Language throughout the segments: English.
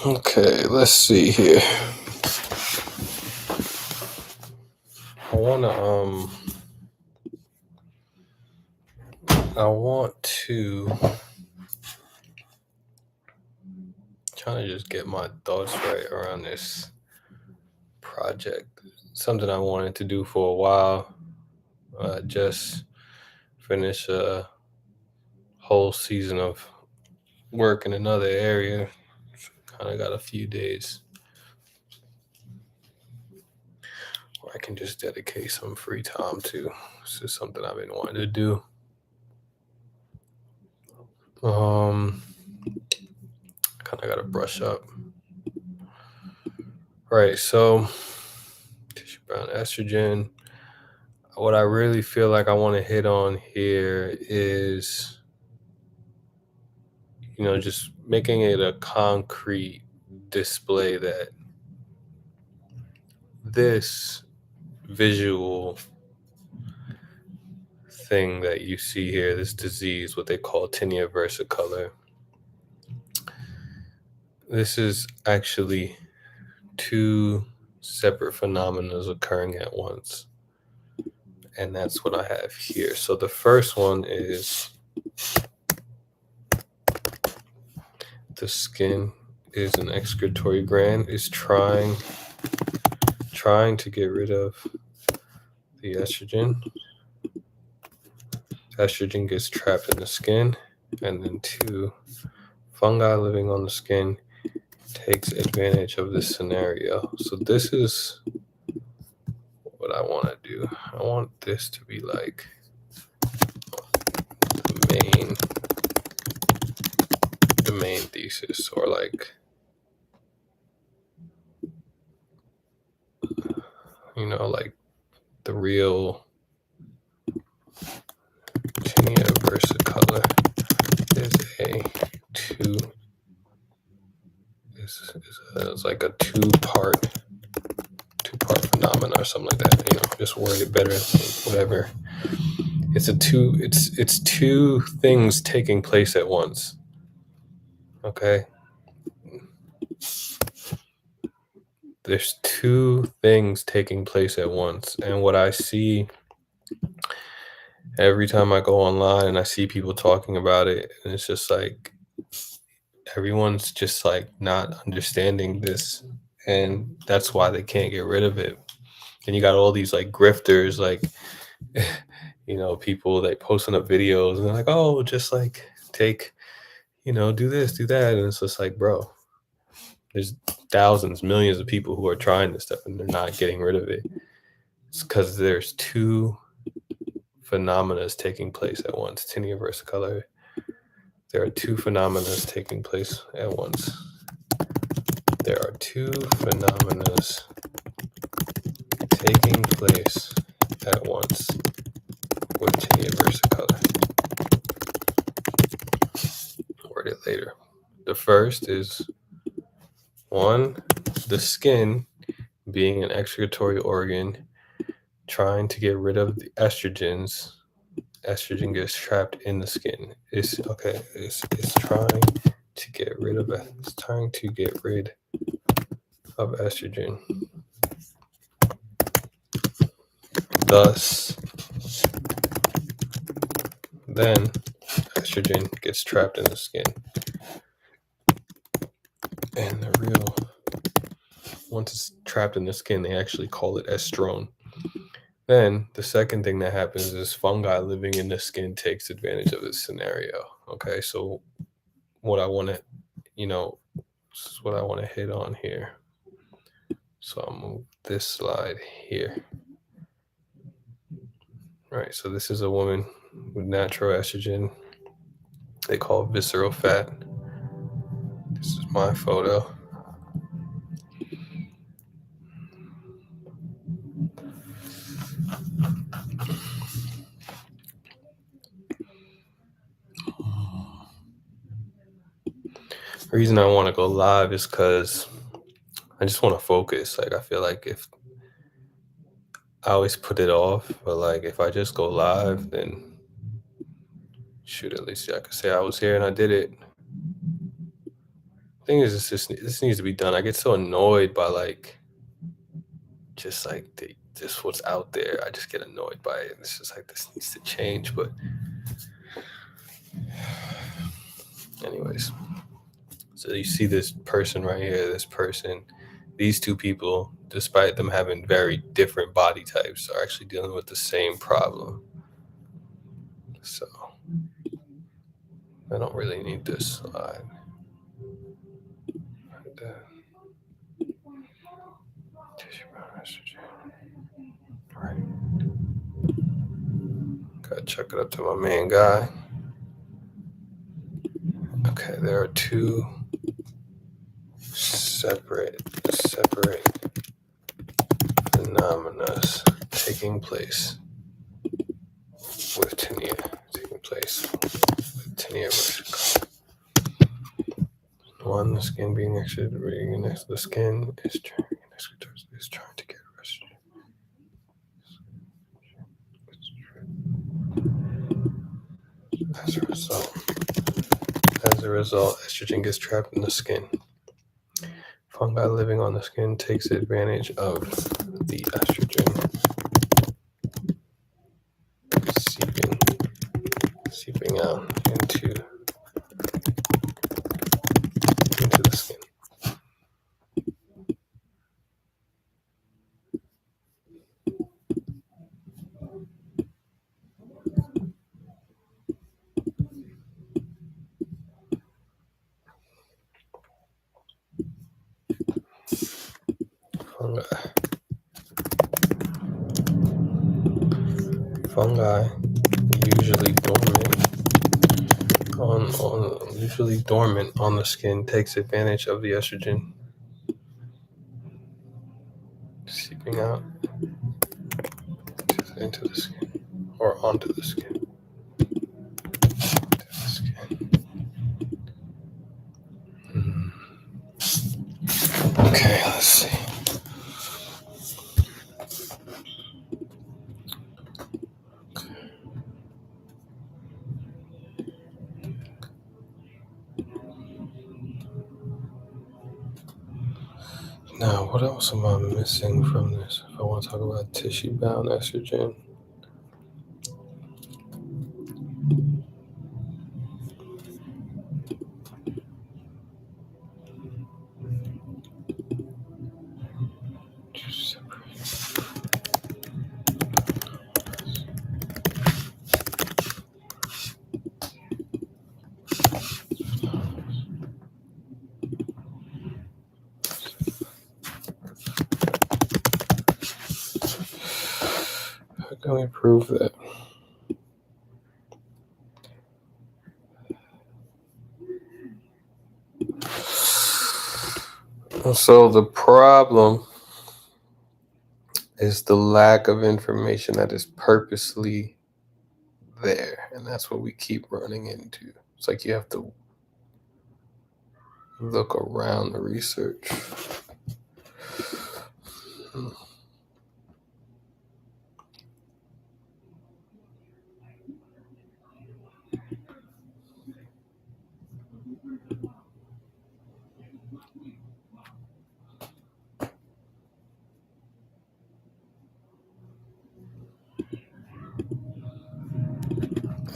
Okay, let's see here. I want to trying to just get my thoughts right around this project. Something I wanted to do for a while. Just finished a whole season of work in another area. Kind of got a few days where I can just dedicate some free time to. This is something I've been wanting to do. Kind of got to brush up. Right, so tissue bound estrogen. What I really feel like I want to hit on here is, just making it a concrete display that this visual thing that you see here, this disease, what they call tinea versicolor, this is actually two separate phenomena occurring at once. And that's what I have here. So the first one is the skin is an excretory gland, is trying to get rid of the estrogen. Estrogen gets trapped in the skin, and then two fungi living on the skin takes advantage of this scenario. So this is what I want to do. I want this to be like the main thesis, or like, like the real tinea versicolor is it's like a two-part phenomena or something like that. Just word it better, whatever. It's two things taking place at once. Okay. There's two things taking place at once. And what I see every time I go online and I see people talking about it, and it's just like everyone's just like not understanding this, and that's why they can't get rid of it. And you got all these like grifters, like people that posting up videos and they're like, oh, just like take, do this, do that, and it's just like, bro, there's thousands, millions of people who are trying this stuff and they're not getting rid of it. It's because there's two phenomena taking place at once. Tinea versicolor. There are two phenomena taking place at once. There are two phenomena taking place at once with tinea versicolor. Word it later. The first is one, the skin being an excretory organ trying to get rid of the estrogens. Estrogen gets trapped in the skin. It's trying to get rid of it. It's trying to get rid of estrogen. Thus, then estrogen estrogen gets trapped in the skin. And once it's trapped in the skin, they actually call it estrone. Then the second thing that happens is fungi living in the skin takes advantage of this scenario. Okay, so what I want to, this is what I want to hit on here. So I'll move this slide here. All right, so this is a woman with natural estrogen. They call it visceral fat. This is my photo. The reason I want to go live is because I just want to focus. Like, I feel like if I always put it off, but like if I just go live, then shoot, at least I could say I was here and I did it. Thing is, this needs to be done. I get so annoyed by like just like just what's out there. I just get annoyed by it. It's just like this needs to change. But anyways, so you see this person right here. This person, these two people, despite them having very different body types, are actually dealing with the same problem. So I don't really need this slide. Right. Gotta chuck it up to my main guy. Okay, there are two separate phenomena taking place with tinea. One, the skin being extra next to the skin is trying to get estrogen. As a result, estrogen gets trapped in the skin. Fungi living on the skin takes advantage of the estrogen seeping out into the skin. Fungi usually dormant on the skin takes advantage of the estrogen seeping out into the skin or onto the skin. Okay, let's see. Now, what else am I missing from this? If I want to talk about tissue-bound estrogen. How can we prove that? So the problem is the lack of information that is purposely there, and that's what we keep running into. It's like you have to look around the research.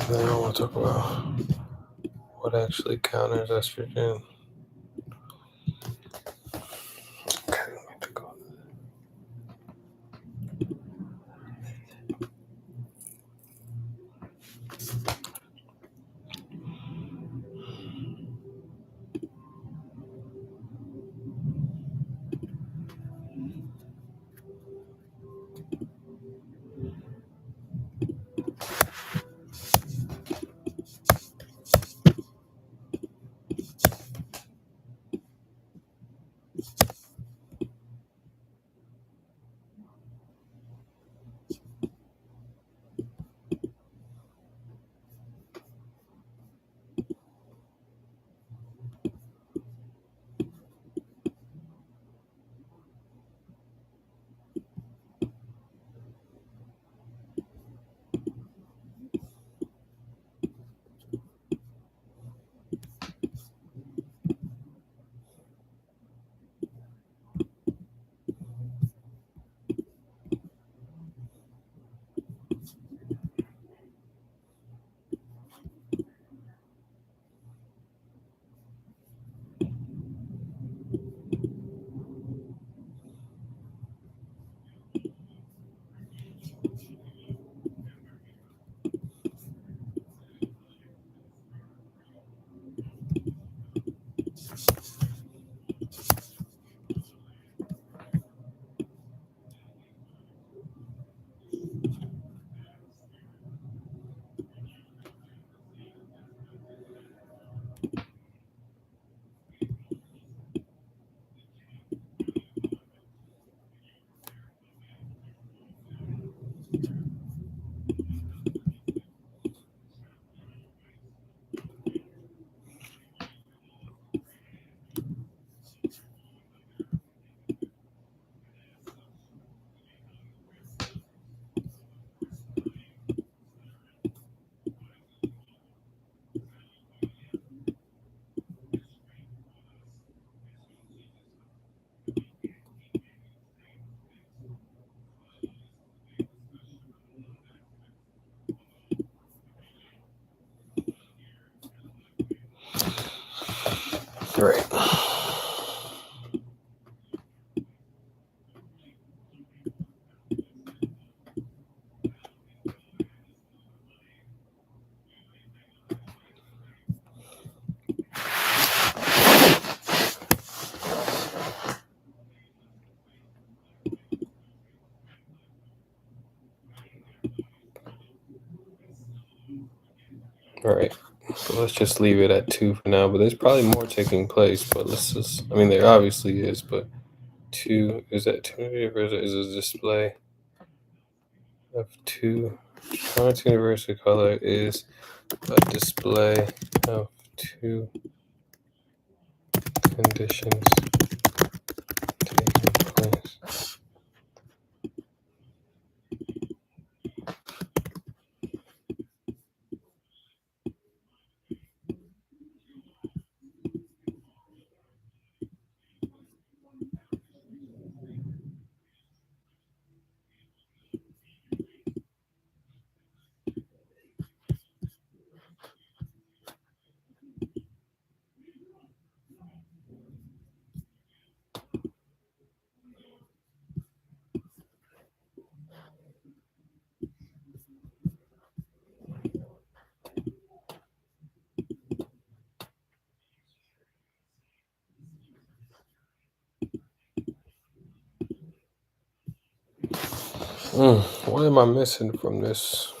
And then I want to talk about What actually counters estrogen? Okay, let me take a- Right. Right. So let's just leave it at 2 for now, but there's probably more taking place. But let's just, I mean, there obviously is, but 2, is that 2 universal? Is a display of 2. Current universal color is a display of 2 conditions taking place. What am I missing from this?